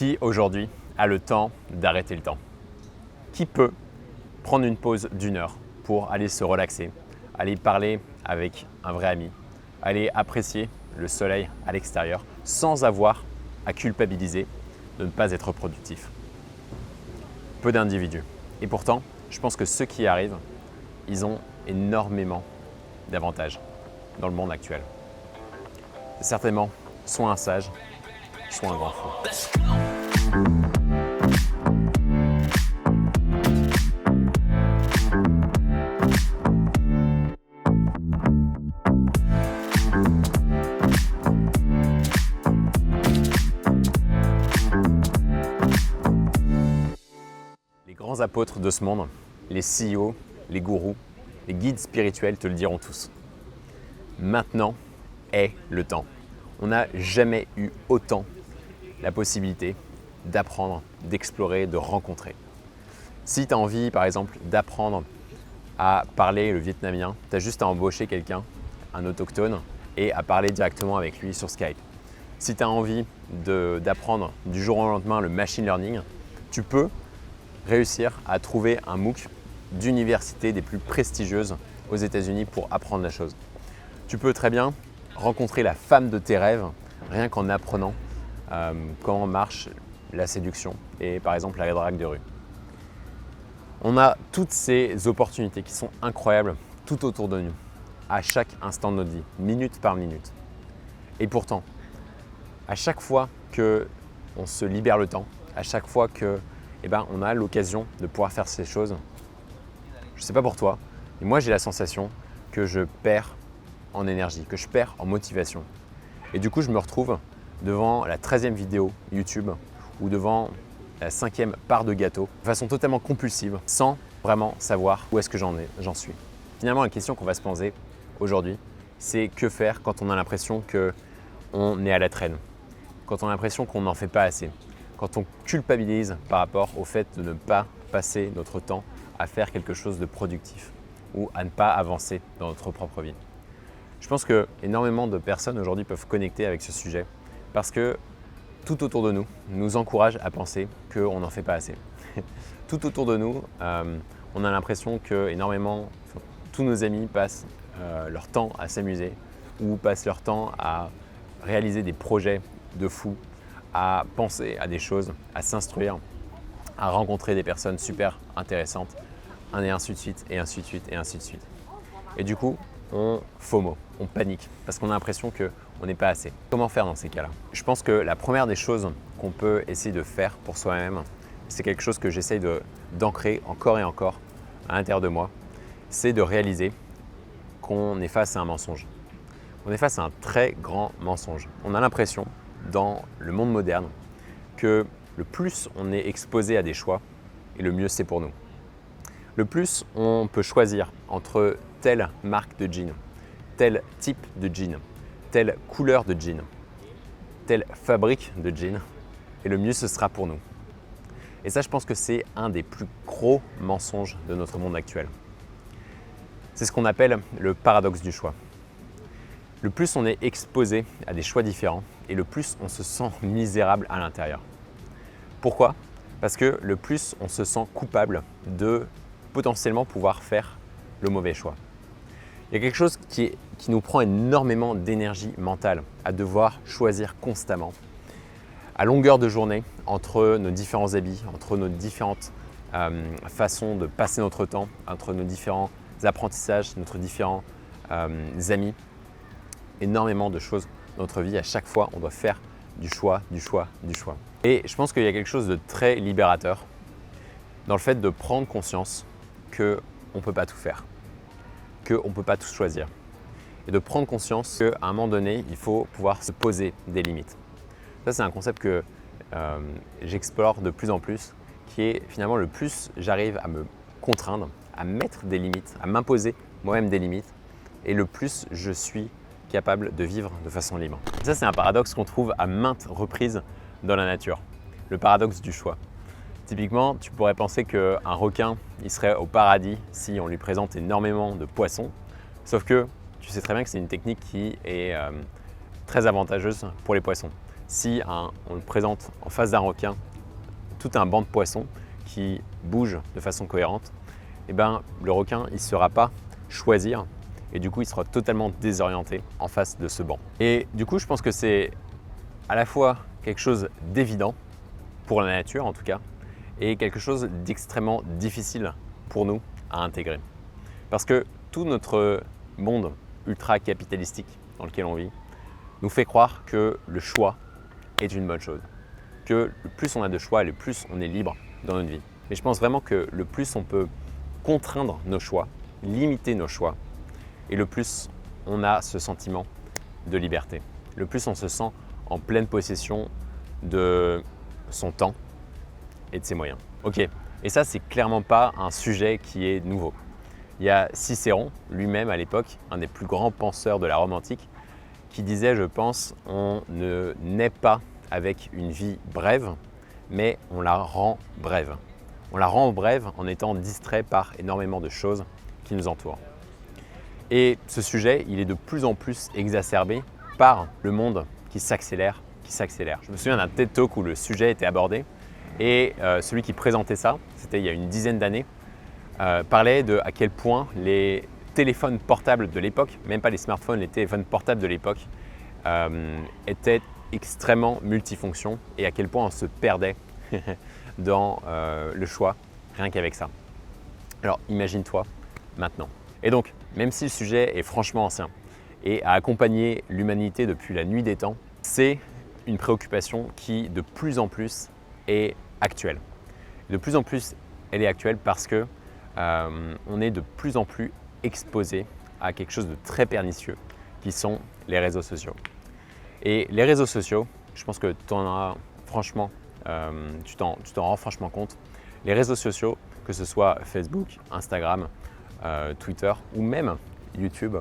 Qui aujourd'hui a le temps d'arrêter le temps? Qui peut prendre une pause d'1 heure pour aller se relaxer, aller parler avec un vrai ami, aller apprécier le soleil à l'extérieur sans avoir à culpabiliser de ne pas être productif? Peu d'individus. Et pourtant, je pense que ceux qui y arrivent, ils ont énormément d'avantages dans le monde actuel. C'est certainement soit un sage, soit un grand fou. Les grands apôtres de ce monde, les CEO, les gourous, les guides spirituels te le diront tous. Maintenant est le temps. On n'a jamais eu autant la possibilité d'apprendre, d'explorer, de rencontrer. Si tu as envie, par exemple, d'apprendre à parler le vietnamien, tu as juste à embaucher quelqu'un, un autochtone, et à parler directement avec lui sur Skype. Si tu as envie d'apprendre du jour au lendemain le machine learning, tu peux réussir à trouver un MOOC d'université des plus prestigieuses aux États-Unis pour apprendre la chose. Tu peux très bien rencontrer la femme de tes rêves rien qu'en apprenant comment marche la séduction et par exemple la drague de rue. On a toutes ces opportunités qui sont incroyables tout autour de nous, à chaque instant de notre vie, minute par minute. Et pourtant, à chaque fois qu'on se libère le temps, à chaque fois que on a l'occasion de pouvoir faire ces choses, je ne sais pas pour toi, mais moi j'ai la sensation que je perds en énergie, que je perds en motivation. Et du coup, je me retrouve devant la 13e vidéo YouTube ou devant la 5e part de gâteau de façon totalement compulsive, sans vraiment savoir où est-ce que j'en suis. Finalement, la question qu'on va se poser aujourd'hui, c'est que faire quand on a l'impression qu'on est à la traîne, quand on a l'impression qu'on n'en fait pas assez, quand on culpabilise par rapport au fait de ne pas passer notre temps à faire quelque chose de productif ou à ne pas avancer dans notre propre vie. Je pense que énormément de personnes aujourd'hui peuvent connecter avec ce sujet parce que tout autour de nous nous encourage à penser qu'on n'en fait pas assez. Tout autour de nous, on a l'impression que tous nos amis passent leur temps à s'amuser ou passent leur temps à réaliser des projets de fou, à penser à des choses, à s'instruire, à rencontrer des personnes super intéressantes, et ainsi de suite, et ainsi de suite, et ainsi de suite. Et du coup, on FOMO, on panique parce qu'on a l'impression qu'on n'est pas assez. Comment faire dans ces cas-là? Je pense que la première des choses qu'on peut essayer de faire pour soi-même, c'est quelque chose que j'essaye d'ancrer encore et encore à l'intérieur de moi, c'est de réaliser qu'on est face à un mensonge. On est face à un très grand mensonge. On a l'impression, dans le monde moderne, que le plus on est exposé à des choix, et le mieux c'est pour nous. Le plus on peut choisir entre telle marque de jean, tel type de jean, telle couleur de jean, telle fabrique de jean, et le mieux ce sera pour nous. Et ça, je pense que c'est un des plus gros mensonges de notre monde actuel. C'est ce qu'on appelle le paradoxe du choix. Le plus on est exposé à des choix différents, et le plus on se sent misérable à l'intérieur. Pourquoi? Parce que le plus on se sent coupable de potentiellement pouvoir faire le mauvais choix. Il y a quelque chose qui nous prend énormément d'énergie mentale à devoir choisir constamment, à longueur de journée, entre nos différents habits, entre nos différentes façons de passer notre temps, entre nos différents apprentissages, notre différents amis, énormément de choses dans notre vie. À chaque fois, on doit faire du choix, du choix, du choix. Et je pense qu'il y a quelque chose de très libérateur dans le fait de prendre conscience qu'on ne peut pas tout faire, qu'on ne peut pas tout choisir. Et de prendre conscience qu'à un moment donné, il faut pouvoir se poser des limites. Ça, c'est un concept que j'explore de plus en plus, qui est finalement le plus j'arrive à me contraindre, à mettre des limites, à m'imposer moi-même des limites, et le plus je suis capable de vivre de façon libre. Et ça, c'est un paradoxe qu'on trouve à maintes reprises dans la nature, le paradoxe du choix. Typiquement, tu pourrais penser qu'un requin, il serait au paradis si on lui présente énormément de poissons, sauf que tu sais très bien que c'est une technique qui est très avantageuse pour les poissons. si on le présente en face d'un requin, tout un banc de poissons qui bouge de façon cohérente, eh ben, le requin il ne saura pas choisir et du coup il sera totalement désorienté en face de ce banc. Et du coup je pense que c'est à la fois quelque chose d'évident pour la nature en tout cas et quelque chose d'extrêmement difficile pour nous à intégrer. Parce que tout notre monde ultra capitalistique dans lequel on vit nous fait croire que le choix est une bonne chose. Que le plus on a de choix, le plus on est libre dans notre vie. Mais je pense vraiment que le plus on peut contraindre nos choix, limiter nos choix, et le plus on a ce sentiment de liberté. Le plus on se sent en pleine possession de son temps et de ses moyens. Ok, et ça c'est clairement pas un sujet qui est nouveau. Il y a Cicéron, lui-même à l'époque, un des plus grands penseurs de la Rome antique, qui disait, je pense, on ne naît pas avec une vie brève, mais on la rend brève. On la rend brève en étant distrait par énormément de choses qui nous entourent. Et ce sujet, il est de plus en plus exacerbé par le monde qui s'accélère. Je me souviens d'un TED Talk où le sujet était abordé et celui qui présentait ça, c'était il y a une dizaine d'années, parlait de à quel point les téléphones portables de l'époque, même pas les smartphones, les téléphones portables de l'époque, étaient extrêmement multifonctions et à quel point on se perdait dans le choix rien qu'avec ça. Alors imagine-toi maintenant. Et donc, même si le sujet est franchement ancien et a accompagné l'humanité depuis la nuit des temps, c'est une préoccupation qui de plus en plus est actuelle. De plus en plus, elle est actuelle parce que on est de plus en plus exposé à quelque chose de très pernicieux qui sont les réseaux sociaux. Et les réseaux sociaux, je pense que tu t'en rends franchement compte. Les réseaux sociaux, que ce soit Facebook, Instagram, Twitter ou même YouTube,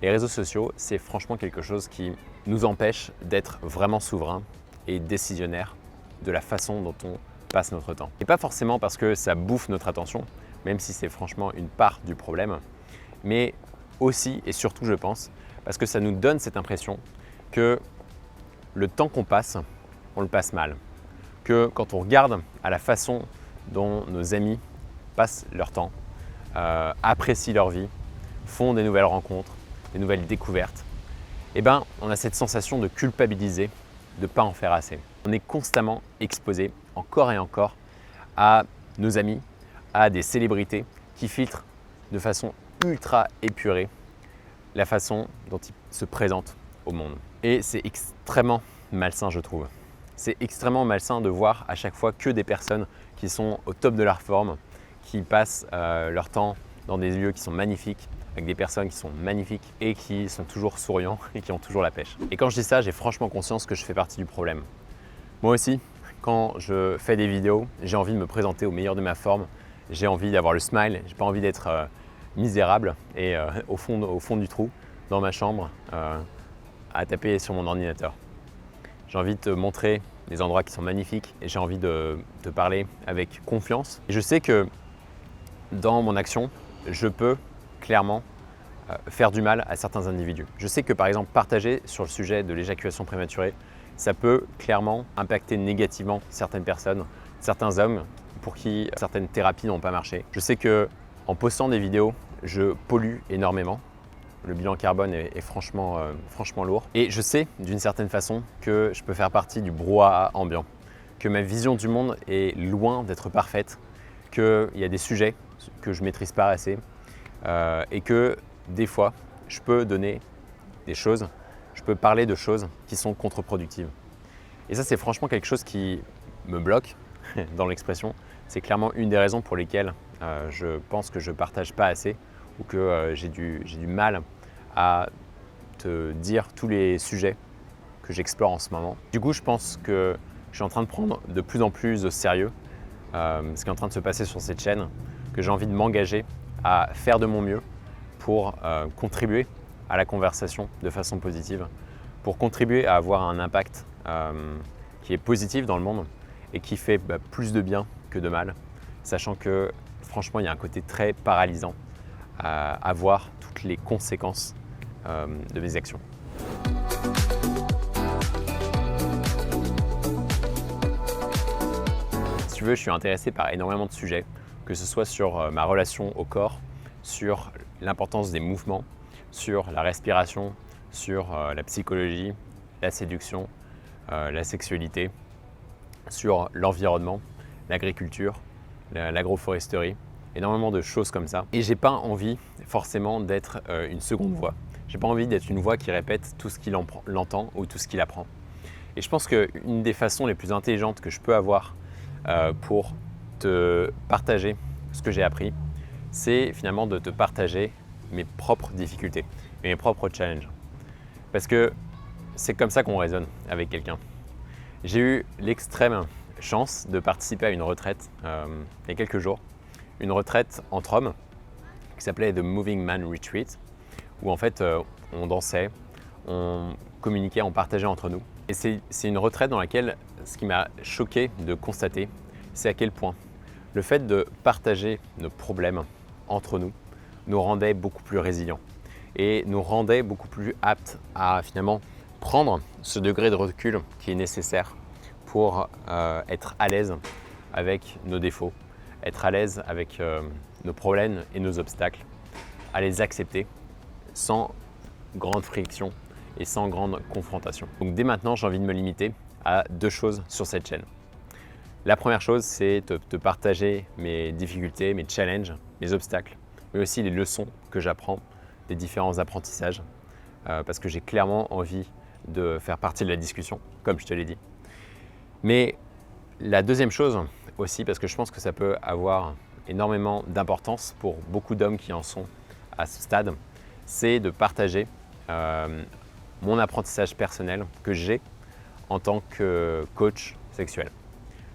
les réseaux sociaux, c'est franchement quelque chose qui nous empêche d'être vraiment souverains et décisionnaires de la façon dont on passe notre temps. Et pas forcément parce que ça bouffe notre attention, même si c'est franchement une part du problème, mais aussi et surtout, je pense, parce que ça nous donne cette impression que le temps qu'on passe, on le passe mal. Que quand on regarde à la façon dont nos amis passent leur temps, apprécient leur vie, font des nouvelles rencontres, des nouvelles découvertes, eh ben, on a cette sensation de culpabiliser, de ne pas en faire assez. On est constamment exposé, encore et encore, à nos amis, à des célébrités qui filtrent de façon ultra épurée la façon dont ils se présentent au monde. Et c'est extrêmement malsain, je trouve. C'est extrêmement malsain de voir à chaque fois que des personnes qui sont au top de leur forme, qui passent leur temps dans des lieux qui sont magnifiques, avec des personnes qui sont magnifiques et qui sont toujours souriants et qui ont toujours la pêche. Et quand je dis ça, j'ai franchement conscience que je fais partie du problème. Moi aussi, quand je fais des vidéos, j'ai envie de me présenter au meilleur de ma forme, j'ai envie d'avoir le smile, j'ai pas envie d'être misérable et au fond du trou, dans ma chambre, à taper sur mon ordinateur. J'ai envie de te montrer des endroits qui sont magnifiques et j'ai envie de te parler avec confiance. Et je sais que dans mon action, je peux clairement faire du mal à certains individus. Je sais que par exemple partager sur le sujet de l'éjaculation prématurée, ça peut clairement impacter négativement certaines personnes, certains hommes pour qui certaines thérapies n'ont pas marché. Je sais que en postant des vidéos, je pollue énormément. Le bilan carbone est franchement lourd. Et je sais d'une certaine façon que je peux faire partie du brouhaha ambiant, que ma vision du monde est loin d'être parfaite, qu'il y a des sujets que je ne maîtrise pas assez et que des fois, je peux donner des choses, je peux parler de choses qui sont contre-productives. Et ça, c'est franchement quelque chose qui me bloque dans l'expression. C'est clairement une des raisons pour lesquelles je pense que je ne partage pas assez ou que j'ai du mal à te dire tous les sujets que j'explore en ce moment. Du coup, je pense que je suis en train de prendre de plus en plus au sérieux ce qui est en train de se passer sur cette chaîne, que j'ai envie de m'engager à faire de mon mieux pour contribuer à la conversation de façon positive, pour contribuer à avoir un impact qui est positif dans le monde et qui fait plus de bien que de mal, sachant que franchement, il y a un côté très paralysant à voir toutes les conséquences de mes actions. veux, je suis intéressé par énormément de sujets, que ce soit sur ma relation au corps, sur l'importance des mouvements, sur la respiration, sur la psychologie, la séduction, la sexualité, sur l'environnement, l'agriculture, l'agroforesterie, énormément de choses comme ça. Et j'ai pas envie forcément d'être une seconde voix. J'ai pas envie d'être une voix qui répète tout ce qu'il entend ou tout ce qu'il apprend. Et je pense qu'une des façons les plus intelligentes que je peux avoir pour te partager ce que j'ai appris, c'est finalement de te partager mes propres difficultés et mes propres challenges. Parce que c'est comme ça qu'on raisonne avec quelqu'un. J'ai eu l'extrême chance de participer à une retraite il y a quelques jours, une retraite entre hommes qui s'appelait The Moving Man Retreat, où en fait on dansait, on communiquait, on partageait entre nous. Et c'est une retraite dans laquelle ce qui m'a choqué de constater, c'est à quel point le fait de partager nos problèmes entre nous rendait beaucoup plus résilients et nous rendait beaucoup plus aptes à finalement prendre ce degré de recul qui est nécessaire pour être à l'aise avec nos défauts, être à l'aise avec nos problèmes et nos obstacles, à les accepter sans grande friction et sans grande confrontation. Donc dès maintenant, j'ai envie de me limiter à 2 choses sur cette chaîne. La première chose, c'est de te partager mes difficultés, mes challenges, mes obstacles, mais aussi les leçons que j'apprends des différents apprentissages, parce que j'ai clairement envie de faire partie de la discussion, comme je te l'ai dit. Mais la deuxième chose aussi, parce que je pense que ça peut avoir énormément d'importance pour beaucoup d'hommes qui en sont à ce stade, c'est de partager mon apprentissage personnel que j'ai en tant que coach sexuel.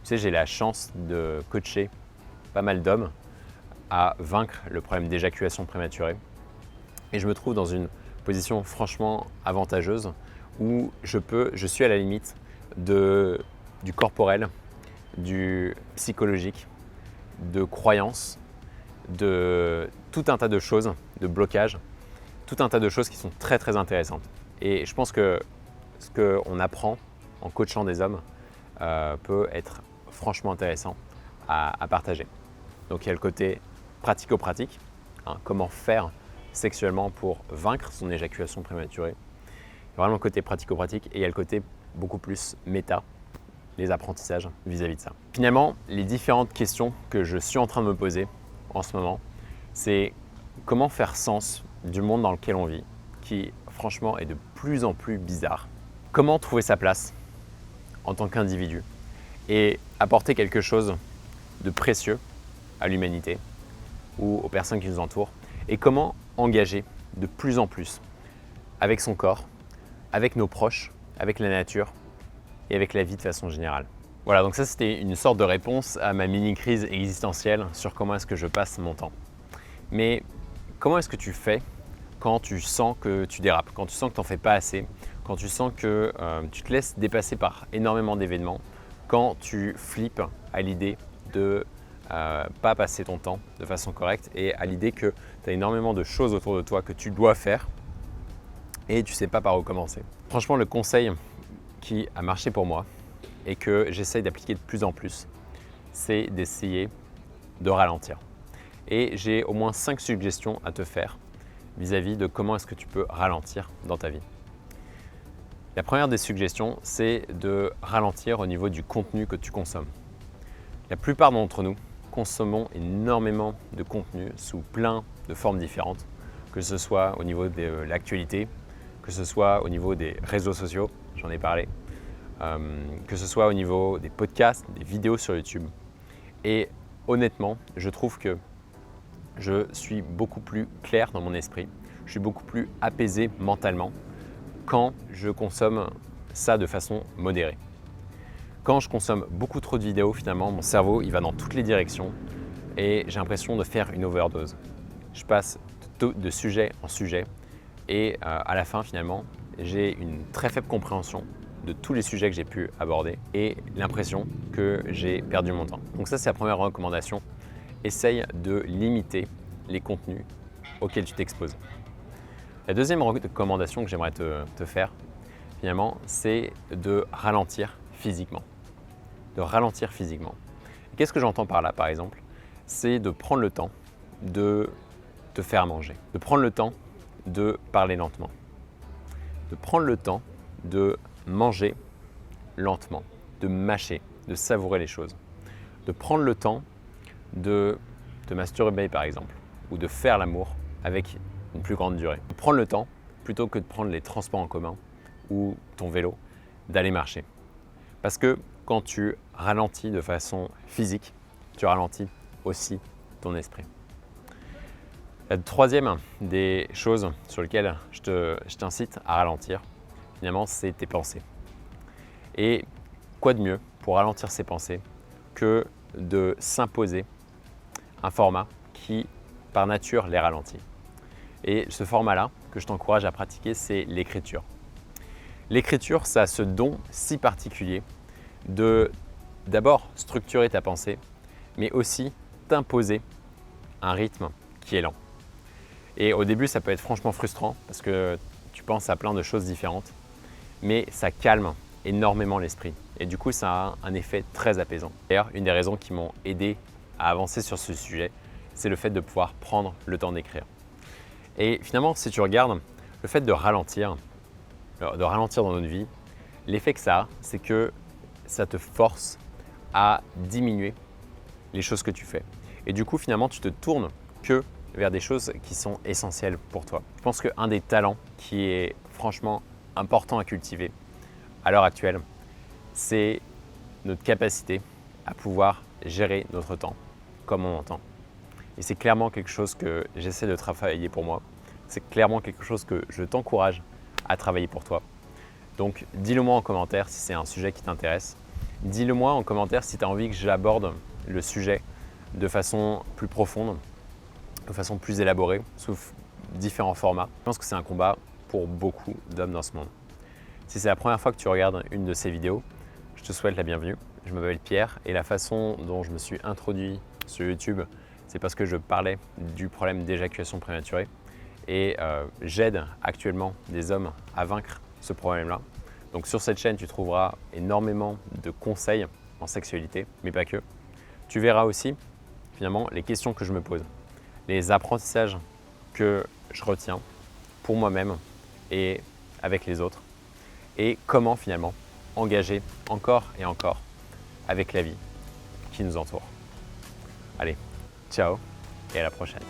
Tu sais, j'ai la chance de coacher pas mal d'hommes à vaincre le problème d'éjaculation prématurée. Et je me trouve dans une position franchement avantageuse où je suis à la limite du corporel, du psychologique, de croyances, de tout un tas de choses, de blocages, tout un tas de choses qui sont très très intéressantes. Et je pense que ce qu'on apprend en coachant des hommes peut être franchement intéressant à partager. Donc il y a le côté pratico-pratique, comment faire sexuellement pour vaincre son éjaculation prématurée. Il y a vraiment le côté pratico-pratique et il y a le côté beaucoup plus méta, les apprentissages vis-à-vis de ça. Finalement, les différentes questions que je suis en train de me poser en ce moment, c'est comment faire sens du monde dans lequel on vit, qui franchement est de plus en plus bizarre. Comment trouver sa place en tant qu'individu et apporter quelque chose de précieux à l'humanité ou aux personnes qui nous entourent, et comment engager de plus en plus avec son corps, avec nos proches, avec la nature et avec la vie de façon générale. Voilà, donc ça c'était une sorte de réponse à ma mini-crise existentielle sur comment est-ce que je passe mon temps. Mais comment est-ce que tu fais quand tu sens que tu dérapes, quand tu sens que tu n'en fais pas assez, quand tu sens que tu te laisses dépasser par énormément d'événements, quand tu flippes à l'idée de pas passer ton temps de façon correcte et à l'idée que tu as énormément de choses autour de toi que tu dois faire et tu ne sais pas par où commencer. Franchement, le conseil qui a marché pour moi et que j'essaye d'appliquer de plus en plus, c'est d'essayer de ralentir. Et j'ai au moins 5 suggestions à te faire vis-à-vis de comment est-ce que tu peux ralentir dans ta vie. La première des suggestions, c'est de ralentir au niveau du contenu que tu consommes. La plupart d'entre nous consommons énormément de contenu sous plein de formes différentes, que ce soit au niveau de l'actualité, que ce soit au niveau des réseaux sociaux, j'en ai parlé, que ce soit au niveau des podcasts, des vidéos sur YouTube. Et honnêtement, je trouve que je suis beaucoup plus clair dans mon esprit, je suis beaucoup plus apaisé mentalement quand je consomme ça de façon modérée. Quand je consomme beaucoup trop de vidéos, finalement, mon cerveau il va dans toutes les directions et j'ai l'impression de faire une overdose. Je passe de sujet en sujet et à la fin, finalement, j'ai une très faible compréhension de tous les sujets que j'ai pu aborder et l'impression que j'ai perdu mon temps. Donc ça, c'est la première recommandation. Essaye de limiter les contenus auxquels tu t'exposes. La deuxième recommandation que j'aimerais te faire, finalement, c'est de ralentir physiquement. qu'est-ce que j'entends par là, par exemple? C'est de prendre le temps de te faire manger, de prendre le temps de parler lentement, de prendre le temps de manger lentement, de mâcher, de savourer les choses, de prendre le temps de te masturber par exemple, ou de faire l'amour avec une plus grande durée. De prendre le temps, plutôt que de prendre les transports en commun ou ton vélo, d'aller marcher. Parce que quand tu ralentis de façon physique, tu ralentis aussi ton esprit. La troisième des choses sur lesquelles je t'incite à ralentir, finalement, c'est tes pensées. Et quoi de mieux pour ralentir ses pensées que de s'imposer un format qui, par nature, les ralentit. Et ce format-là, que je t'encourage à pratiquer, c'est l'écriture. L'écriture, ça a ce don si particulier de d'abord structurer ta pensée, mais aussi t'imposer un rythme qui est lent. Et au début, ça peut être franchement frustrant parce que tu penses à plein de choses différentes, mais ça calme énormément l'esprit. Et du coup, ça a un effet très apaisant. D'ailleurs, une des raisons qui m'ont aidé à avancer sur ce sujet, c'est le fait de pouvoir prendre le temps d'écrire. Et finalement, si tu regardes, le fait de ralentir dans notre vie, l'effet que ça a, c'est que ça te force à diminuer les choses que tu fais. Et du coup, finalement, tu te tournes que vers des choses qui sont essentielles pour toi. Je pense qu'un des talents qui est franchement important à cultiver à l'heure actuelle, c'est notre capacité à pouvoir gérer notre temps comme on entend. Et c'est clairement quelque chose que j'essaie de travailler pour moi. C'est clairement quelque chose que je t'encourage à travailler pour toi. Donc dis-le moi en commentaire si c'est un sujet qui t'intéresse. Dis-le moi en commentaire si tu as envie que j'aborde le sujet de façon plus profonde, de façon plus élaborée, sous différents formats. Je pense que c'est un combat pour beaucoup d'hommes dans ce monde. Si c'est la première fois que tu regardes une de ces vidéos, je te souhaite la bienvenue. Je m'appelle Pierre et la façon dont je me suis introduit sur YouTube, c'est parce que je parlais du problème d'éjaculation prématurée et j'aide actuellement des hommes à vaincre ce problème-là. Donc sur cette chaîne, tu trouveras énormément de conseils en sexualité, mais pas que. Tu verras aussi finalement les questions que je me pose, les apprentissages que je retiens pour moi-même et avec les autres, et comment finalement engager encore et encore avec la vie qui nous entoure. Allez, ciao et à la prochaine.